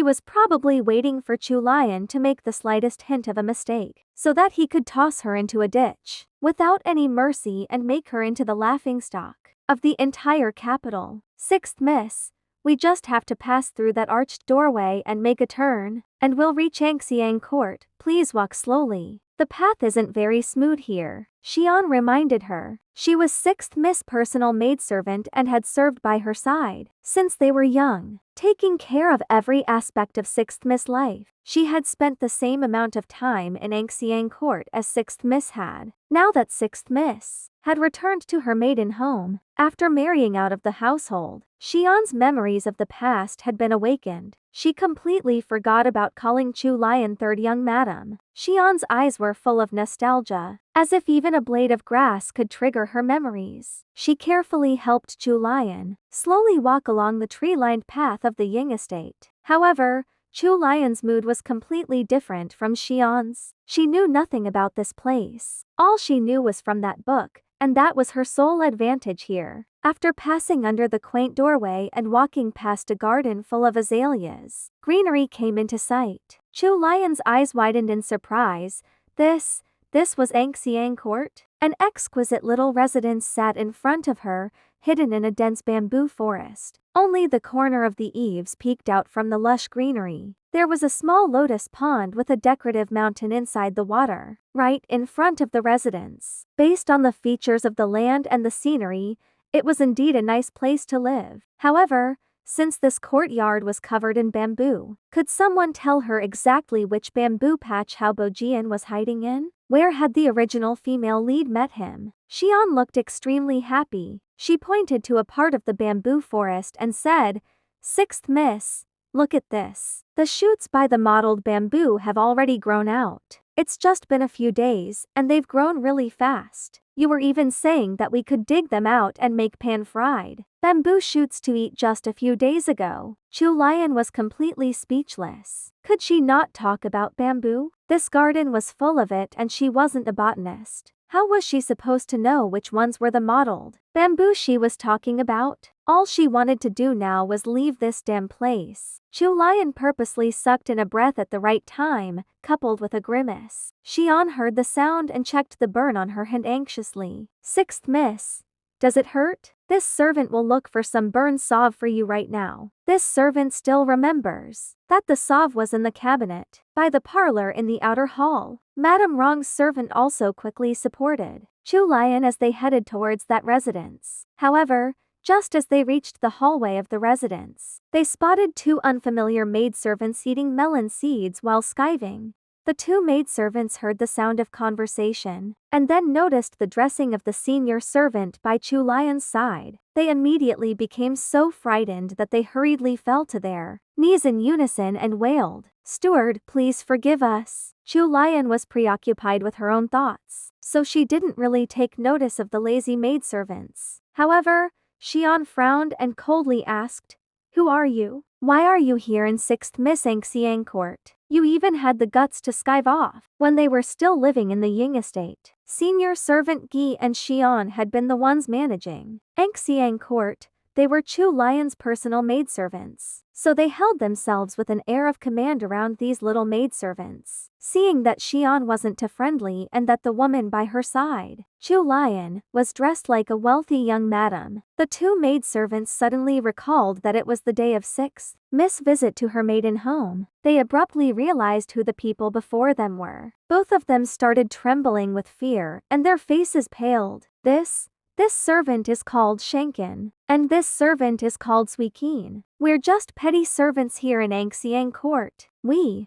He was probably waiting for Chu Lian to make the slightest hint of a mistake, so that he could toss her into a ditch, without any mercy, and make her into the laughingstock of the entire capital. Sixth Miss, we just have to pass through that arched doorway and make a turn, and we'll reach Angsub Court. Please walk slowly. The path isn't very smooth here, Xian reminded her. She was Sixth Miss' personal maidservant and had served by her side since they were young, taking care of every aspect of Sixth Miss' life. She had spent the same amount of time in Angsub Court as Sixth Miss had. Now that Sixth Miss had returned to her maiden home after marrying out of the household, Xian's memories of the past had been awakened. She completely forgot about calling Chu Lian third young madam. Xian's eyes were full of nostalgia, as if even a blade of grass could trigger her memories. She carefully helped Chu Lian slowly walk along the tree-lined path of the Ying estate. However, Chu Lian's mood was completely different from Xian's. She knew nothing about this place. All she knew was from that book, and that was her sole advantage here. After passing under the quaint doorway and walking past a garden full of azaleas, greenery came into sight. Chu Lian's eyes widened in surprise. This was Angsub Court? An exquisite little residence sat in front of her, hidden in a dense bamboo forest. Only the corner of the eaves peeked out from the lush greenery. There was a small lotus pond with a decorative mountain inside the water, right in front of the residence. Based on the features of the land and the scenery, it was indeed a nice place to live. However, since this courtyard was covered in bamboo, could someone tell her exactly which bamboo patch Hao Bojian was hiding in? Where had the original female lead met him? Xian looked extremely happy. She pointed to a part of the bamboo forest and said, "Sixth Miss, look at this. The shoots by the mottled bamboo have already grown out. It's just been a few days, and they've grown really fast. You were even saying that we could dig them out and make pan-fried bamboo shoots to eat just a few days ago." Chu Lian was completely speechless. Could she not talk about bamboo? This garden was full of it and she wasn't a botanist. How was she supposed to know which ones were the mottled bamboo she was talking about? All she wanted to do now was leave this damn place. Chu Lian purposely sucked in a breath at the right time, coupled with a grimace. Xian heard the sound and checked the burn on her hand anxiously. "Sixth Miss, does it hurt? This servant will look for some burn salve for you right now." This servant still remembers that the salve was in the cabinet by the parlor in the outer hall. Madame Rong's servant also quickly supported Chu Lian as they headed towards that residence. However, just as they reached the hallway of the residence, they spotted two unfamiliar maidservants eating melon seeds while skiving. The two maidservants heard the sound of conversation, and then noticed the dressing of the senior servant by Chu Lian's side. They immediately became so frightened that they hurriedly fell to their knees in unison and wailed, "Steward, please forgive us." Chu Lian was preoccupied with her own thoughts, so she didn't really take notice of the lazy maidservants. However, Xian frowned and coldly asked, "Who are you? Why are you here in Sixth Miss Angsub Court? You even had the guts to skive off when they were still living in the Ying estate." Senior servant Gi and Xian had been the ones managing Angsub Court. They were Chu Lian's personal maidservants, so they held themselves with an air of command around these little maidservants. Seeing that Xian wasn't too friendly and that the woman by her side, Chu Lian, was dressed like a wealthy young madam, the two maidservants suddenly recalled that it was the day of Sixth Miss' visit to her maiden home. They abruptly realized who the people before them were. Both of them started trembling with fear and their faces paled. This servant is called Shenkin, and this servant is called Suikin. We're just petty servants here in Angsub Court. We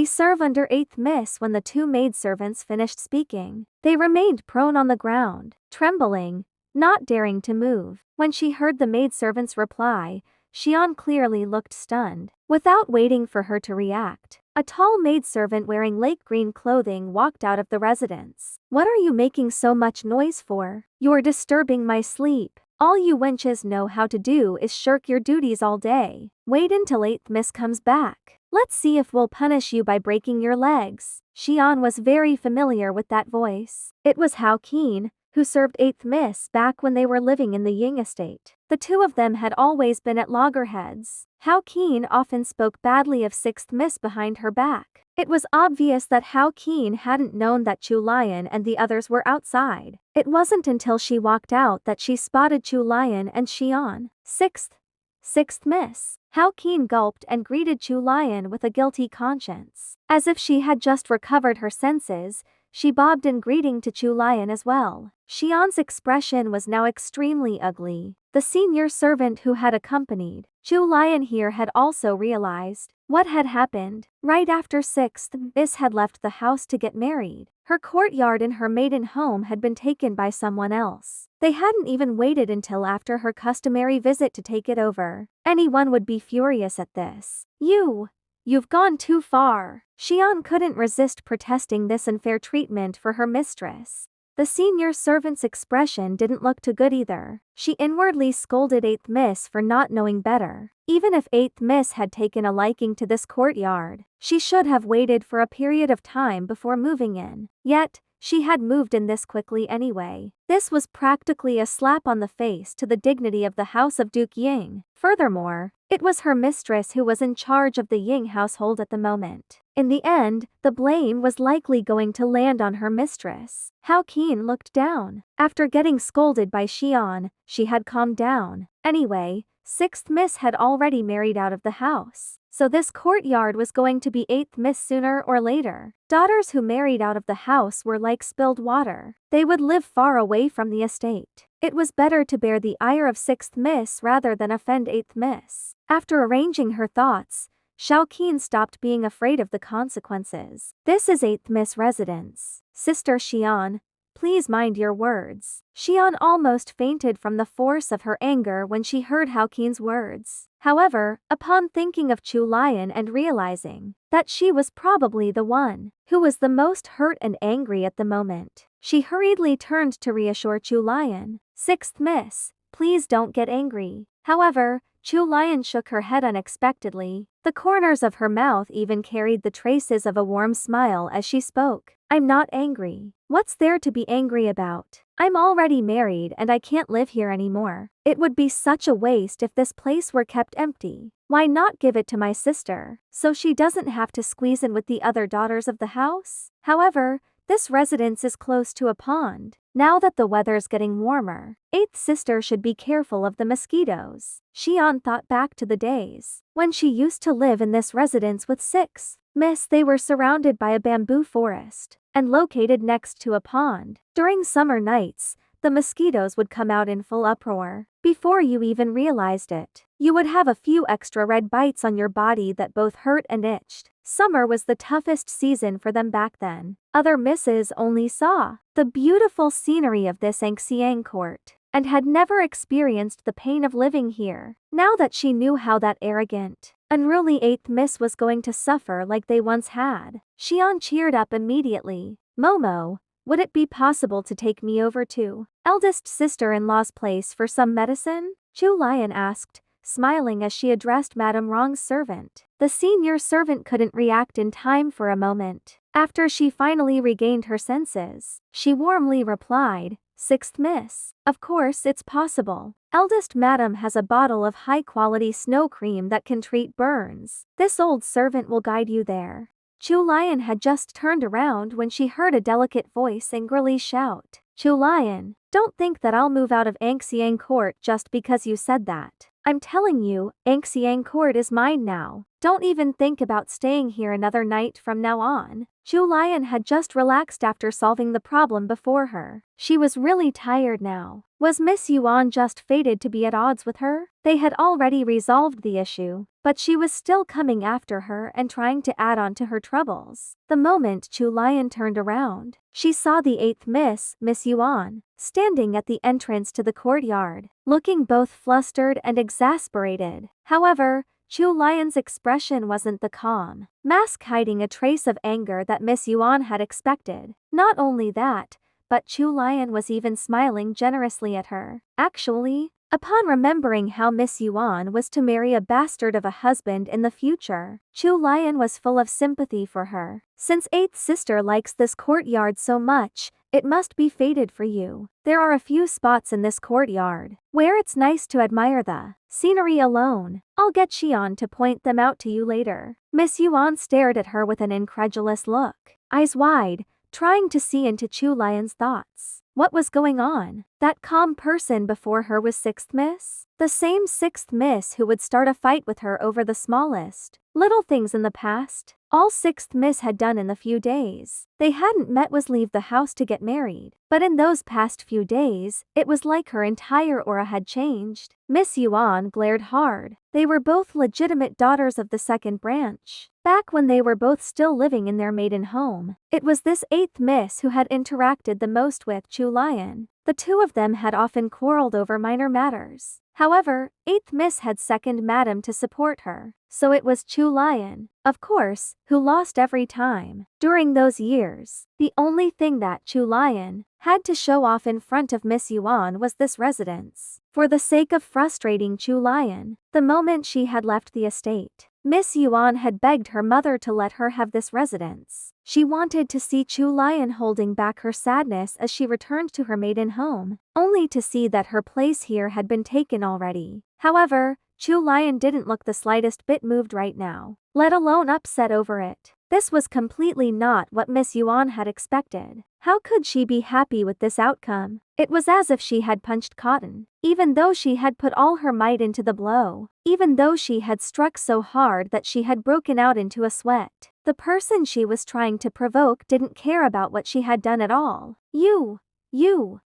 serve under 8th Miss." When the two maidservants finished speaking, they remained prone on the ground, trembling, not daring to move. When she heard the maidservant's reply, Xian clearly looked stunned. Without waiting for her to react, a tall maidservant wearing lake green clothing walked out of the residence. "What are you making so much noise for? You're disturbing my sleep. All you wenches know how to do is shirk your duties all day. Wait until 8th Miss comes back. Let's see if we'll punish you by breaking your legs." Xian was very familiar with that voice. It was Hao Keen, who served 8th Miss back when they were living in the Ying estate. The two of them had always been at loggerheads. Hao Qian often spoke badly of 6th Miss behind her back. It was obvious that Hao Qian hadn't known that Chu Lian and the others were outside. It wasn't until she walked out that she spotted Chu Lian and Xian. Sixth Miss. Hao Qian gulped and greeted Chu Lian with a guilty conscience. As if she had just recovered her senses, she bobbed in greeting to Chu Lian as well. Xian's expression was now extremely ugly. The senior servant who had accompanied Chu Lian here had also realized what had happened. Right after 6th Miss had left the house to get married, her courtyard in her maiden home had been taken by someone else. They hadn't even waited until after her customary visit to take it over. Anyone would be furious at this. You've gone too far. Xian couldn't resist protesting this unfair treatment for her mistress. The senior servant's expression didn't look too good either. She inwardly scolded 8th Miss for not knowing better. Even if 8th Miss had taken a liking to this courtyard, she should have waited for a period of time before moving in. Yet, she had moved in this quickly anyway. This was practically a slap on the face to the dignity of the House of Duke Ying. Furthermore, it was her mistress who was in charge of the Ying household at the moment. In the end, the blame was likely going to land on her mistress. Hao Qian looked down. After getting scolded by Xian, she had calmed down. Anyway, 6th Miss had already married out of the house, so this courtyard was going to be 8th Miss sooner or later. Daughters who married out of the house were like spilled water. They would live far away from the estate. It was better to bear the ire of 6th Miss rather than offend 8th Miss. After arranging her thoughts, Hao Qian stopped being afraid of the consequences. This is 8th Miss residence. Sister Xian, please mind your words. Xian almost fainted from the force of her anger when she heard Hao Qian's words. However, upon thinking of Chu Lian and realizing that she was probably the one who was the most hurt and angry at the moment, she hurriedly turned to reassure Chu Lian. 6th Miss, please don't get angry. However, Chu Lian shook her head unexpectedly. The corners of her mouth even carried the traces of a warm smile as she spoke. I'm not angry. What's there to be angry about? I'm already married and I can't live here anymore. It would be such a waste if this place were kept empty. Why not give it to my sister, so she doesn't have to squeeze in with the other daughters of the house? However, this residence is close to a pond. Now that the weather's getting warmer, 8th sister should be careful of the mosquitoes. Xian thought back to the days when she used to live in this residence with 6th Miss. They were surrounded by a bamboo forest and located next to a pond. During summer nights, the mosquitoes would come out in full uproar. Before you even realized it, you would have a few extra red bites on your body that both hurt and itched. Summer was the toughest season for them back then. Other misses only saw the beautiful scenery of this ancient court and had never experienced the pain of living here. Now that she knew how that arrogant, unruly 8th Miss was going to suffer like they once had, Xian cheered up immediately. Momo, would it be possible to take me over to eldest sister-in-law's place for some medicine? Chu Lian asked, smiling as she addressed Madame Rong's servant. The senior servant couldn't react in time for a moment. After she finally regained her senses, she warmly replied, 6th Miss, of course it's possible. Eldest Madam has a bottle of high-quality snow cream that can treat burns. This old servant will guide you there. Chu Lian had just turned around when she heard a delicate voice angrily shout, Chu Lian, don't think that I'll move out of Angsiyang Court just because you said that. I'm telling you, Angsiyang Court is mine now. Don't even think about staying here another night from now on. Chu Lian had just relaxed after solving the problem before her. She was really tired now. Was Miss Yuan just fated to be at odds with her? They had already resolved the issue, but she was still coming after her and trying to add on to her troubles. The moment Chu Lian turned around, she saw the 8th Miss, Miss Yuan, standing at the entrance to the courtyard, looking both flustered and exasperated. However, Chu Lian's expression wasn't the calm mask hiding a trace of anger that Miss Yuan had expected. Not only that, but Chu Lian was even smiling generously at her. Actually, upon remembering how Miss Yuan was to marry a bastard of a husband in the future, Chu Lian was full of sympathy for her. Since 8th sister likes this courtyard so much, It must be fated for you. There are a few spots in this courtyard where it's nice to admire the scenery alone. I'll get Xian to point them out to you later." Miss Yuan stared at her with an incredulous look, eyes wide, trying to see into Chu Lian's thoughts. What was going on? That calm person before her was Sixth Miss? The same Sixth Miss who would start a fight with her over the smallest little things in the past? All Sixth Miss had done in the few days they hadn't met was leave the house to get married. But in those past few days, it was like her entire aura had changed. Miss Yuan glared hard. They were both legitimate daughters of the second branch. Back when they were both still living in their maiden home, it was this eighth Miss who had interacted the most with Chu Lian. The two of them had often quarreled over minor matters. However, eighth Miss had second Madam to support her, so it was Chu Lian, of course, who lost every time. During those years, the only thing that Chu Lian had to show off in front of Miss Yuan was this residence. For the sake of frustrating Chu Lian, the moment she had left the estate, Miss Yuan had begged her mother to let her have this residence. She wanted to see Chu Lian holding back her sadness as she returned to her maiden home, only to see that her place here had been taken already. However, Chu Lian didn't look the slightest bit moved right now, let alone upset over it. This was completely not what Miss Yuan had expected. How could she be happy with this outcome? It was as if she had punched cotton. Even though she had put all her might into the blow, even though she had struck so hard that she had broken out into a sweat, the person she was trying to provoke didn't care about what she had done at all. You.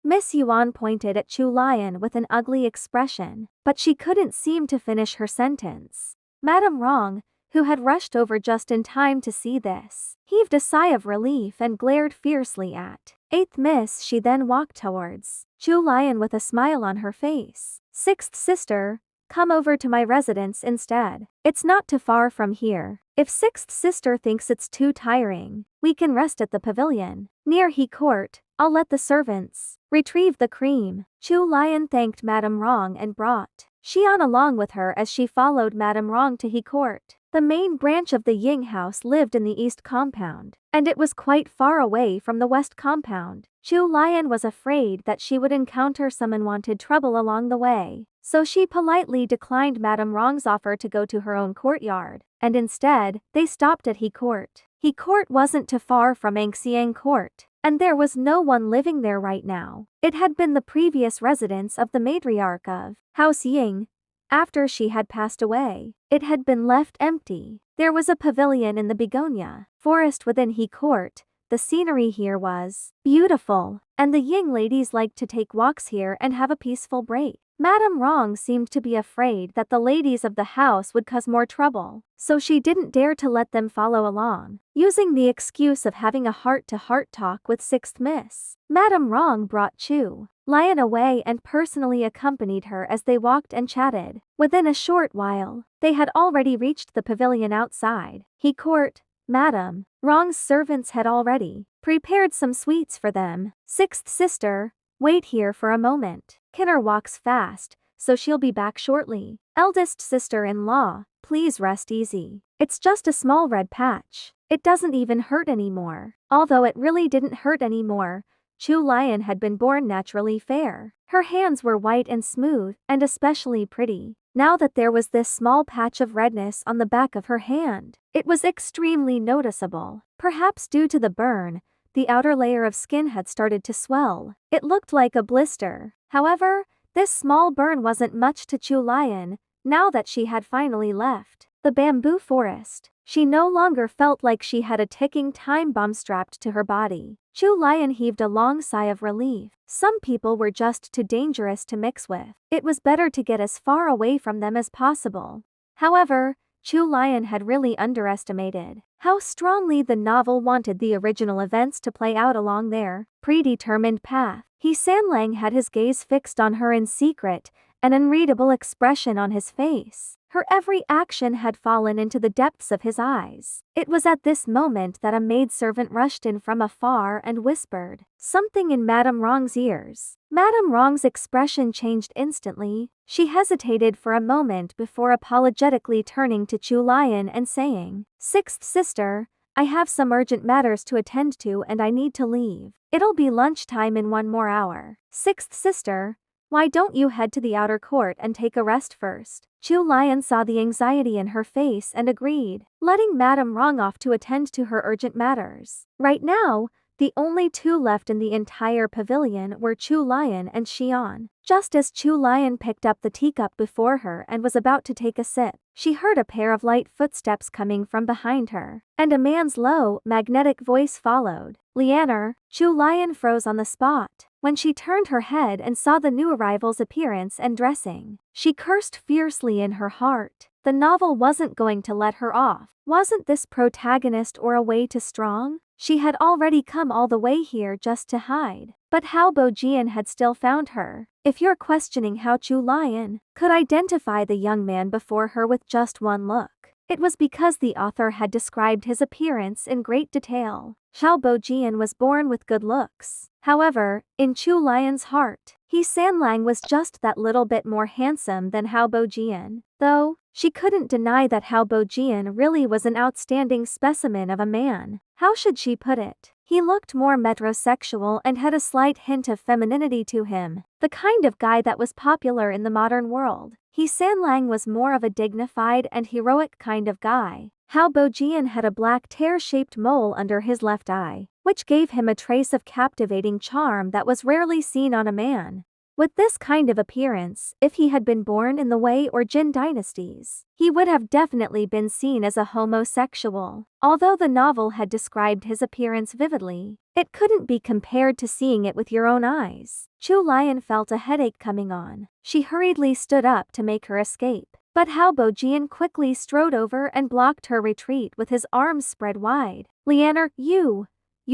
Miss Yuan pointed at Chu Lian with an ugly expression, but she couldn't seem to finish her sentence. Madame Wrong, who had rushed over just in time to see this, heaved a sigh of relief and glared fiercely at eighth Miss. She then walked towards Chu Lian with a smile on her face. "Sixth sister, come over to my residence instead. It's not too far from here. If sixth sister thinks it's too tiring, we can rest at the pavilion near He Court. I'll let the servants retrieve the cream." Chu Lian thanked Madame Wrong and brought Xian along with her as she followed Madame Wrong to He Court. The main branch of the Ying house lived in the east compound, and it was quite far away from the west compound. Chu Lian was afraid that she would encounter some unwanted trouble along the way, so she politely declined Madame Wrong's offer to go to her own courtyard, and instead, they stopped at He Court. He Court wasn't too far from Angxiang Court, and there was no one living there right now. It had been the previous residence of the matriarch of House Ying. After she had passed away, it had been left empty. There was a pavilion in the begonia forest within He Court. The scenery here was beautiful, and the Ying ladies liked to take walks here and have a peaceful break. Madame Wrong seemed to be afraid that the ladies of the house would cause more trouble, so she didn't dare to let them follow along. Using the excuse of having a heart-to-heart talk with Sixth Miss, Madame Wrong brought Chu Lian away and personally accompanied her as they walked and chatted. Within a short while, they had already reached the pavilion outside He Court. Madame Wrong's servants had already prepared some sweets for them. "Sixth sister, wait here for a moment. Kinner walks fast, so she'll be back shortly. Eldest sister-in-law, please rest easy. It's just a small red patch. It doesn't even hurt anymore." Although it really didn't hurt anymore, Chu Lian had been born naturally fair. Her hands were white and smooth, and especially pretty. Now that there was this small patch of redness on the back of her hand, it was extremely noticeable. Perhaps due to the burn, the outer layer of skin had started to swell. It looked like a blister. However, this small burn wasn't much to Chu Lian. Now that she had finally left the bamboo forest, she no longer felt like she had a ticking time bomb strapped to her body. Chu Lian heaved a long sigh of relief. Some people were just too dangerous to mix with. It was better to get as far away from them as possible. However, Chu Lian had really underestimated how strongly the novel wanted the original events to play out along their predetermined path. He Sanlang had his gaze fixed on her in secret, an unreadable expression on his face. Her every action had fallen into the depths of his eyes. It was at this moment that a maidservant rushed in from afar and whispered something in Madame Wrong's ears. Madame Wrong's expression changed instantly. She hesitated for a moment before apologetically turning to Chu Lian and saying, "Sixth sister, I have some urgent matters to attend to and I need to leave. It'll be lunchtime in 1 more hour. Sixth sister, why don't you head to the outer court and take a rest first? Chu Lian saw the anxiety in her face and agreed, letting Madame Rong off to attend to her urgent matters. Right now, the only two left in the entire pavilion were Chu Lian and Xian. Just as Chu Lian picked up the teacup before her and was about to take a sip, she heard a pair of light footsteps coming from behind her, and a man's low, magnetic voice followed. Lianer. Chu Lian froze on the spot when she turned her head and saw the new arrival's appearance and dressing. She cursed fiercely in her heart. The novel wasn't going to let her off. Wasn't this protagonist or a way too strong? She had already come all the way here just to hide. But how Bojian had still found her. If you're questioning how Chu Lian could identify the young man before her with just one look, it was because the author had described his appearance in great detail. Xiao Bojian was born with good looks. However, in Chu Lian's heart, He Sanlang was just that little bit more handsome than Hao Bojian, though she couldn't deny that Hao Bojian really was an outstanding specimen of a man. How should she put it? He looked more metrosexual and had a slight hint of femininity to him, the kind of guy that was popular in the modern world. He Sanlang was more of a dignified and heroic kind of guy. Hao Bojian had a black tear-shaped mole under his left eye, which gave him a trace of captivating charm that was rarely seen on a man. With this kind of appearance, if he had been born in the Wei or Jin dynasties, he would have definitely been seen as a homosexual. Although the novel had described his appearance vividly, it couldn't be compared to seeing it with your own eyes. Chu Lian felt a headache coming on. She hurriedly stood up to make her escape, but Hao Bojian quickly strode over and blocked her retreat with his arms spread wide. Lianer, you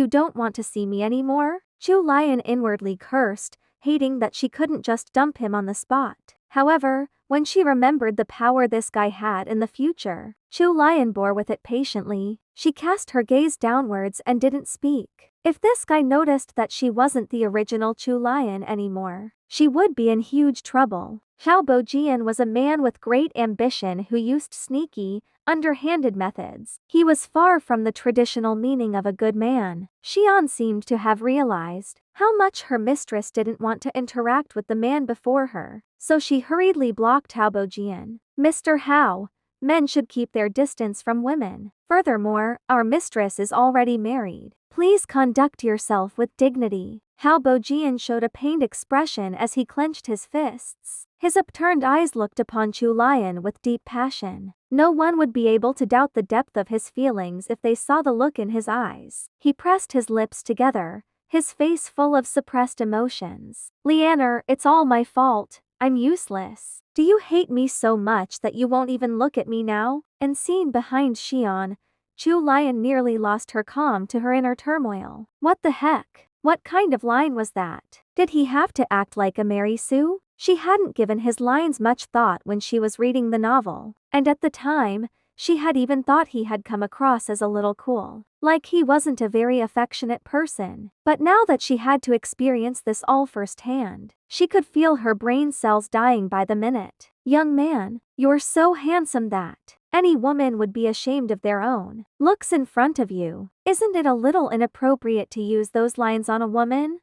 don't want to see me anymore? Chu Lian inwardly cursed, hating that she couldn't just dump him on the spot. However, when she remembered the power this guy had in the future, Chu Lian bore with it patiently. She cast her gaze downwards and didn't speak. If this guy noticed that she wasn't the original Chu Lian anymore, she would be in huge trouble. Hao Bojian was a man with great ambition who used sneaky, underhanded methods. He was far from the traditional meaning of a good man. Xian seemed to have realized how much her mistress didn't want to interact with the man before her, so she hurriedly blocked Hao Bojian. Mr. Hao, men should keep their distance from women. Furthermore, our mistress is already married. Please conduct yourself with dignity. Hao Bojian showed a pained expression as he clenched his fists. His upturned eyes looked upon Chu Lian with deep passion. No one would be able to doubt the depth of his feelings if they saw the look in his eyes. He pressed his lips together, his face full of suppressed emotions. Lianer, it's all my fault. I'm useless. Do you hate me so much that you won't even look at me now? And seen behind Xian, Chu Lian nearly lost her calm to her inner turmoil. What the heck? What kind of line was that? Did he have to act like a Mary Sue? She hadn't given his lines much thought when she was reading the novel, and at the time, she had even thought he had come across as a little cool, like he wasn't a very affectionate person. But now that she had to experience this all firsthand, she could feel her brain cells dying by the minute. Young man, you're so handsome that any woman would be ashamed of their own looks in front of you. Isn't it a little inappropriate to use those lines on a woman?